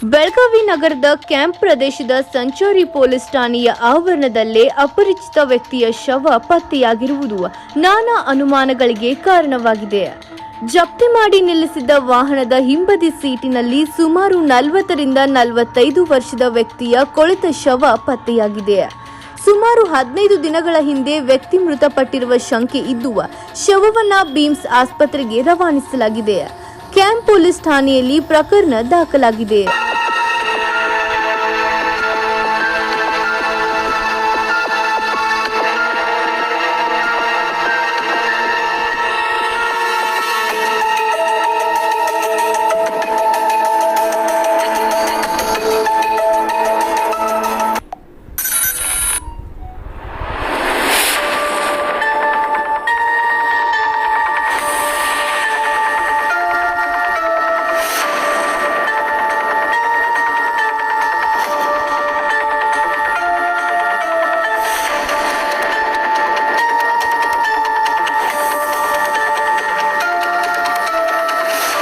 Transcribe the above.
ಬೆಳಗಾವಿ ನಗರದ ಕ್ಯಾಂಪ್ ಪ್ರದೇಶದ ಸಂಚಾರಿ ಪೊಲೀಸ್ ಠಾಣೆಯ ಆವರಣದಲ್ಲೇ ಅಪರಿಚಿತ ವ್ಯಕ್ತಿಯ ಶವ ಪತ್ತೆಯಾಗಿರುವುದು ನಾನಾ ಅನುಮಾನಗಳಿಗೆ ಕಾರಣವಾಗಿದೆ. ಜಪ್ತಿ ಮಾಡಿ ನಿಲ್ಲಿಸಿದ್ದ ವಾಹನದ ಹಿಂಬದಿ ಸೀಟಿನಲ್ಲಿ ಸುಮಾರು 40 ರಿಂದ 45 ವರ್ಷದ ವ್ಯಕ್ತಿಯ ಕೊಳೆತ ಶವ ಪತ್ತೆಯಾಗಿದೆ. ಸುಮಾರು 15 ದಿನಗಳ ಹಿಂದೆ ವ್ಯಕ್ತಿ ಮೃತಪಟ್ಟಿರುವ ಶಂಕೆ ಇದ್ದು ಶವವನ್ನ ಬೀಮ್ಸ್ ಆಸ್ಪತ್ರೆಗೆ ರವಾನಿಸಲಾಗಿದೆ. ಕ್ಯಾಂಪ್ ಪೊಲೀಸ್ ಠಾಣೆಯಲ್ಲಿ ಪ್ರಕರಣ ದಾಖಲಾಗಿದೆ.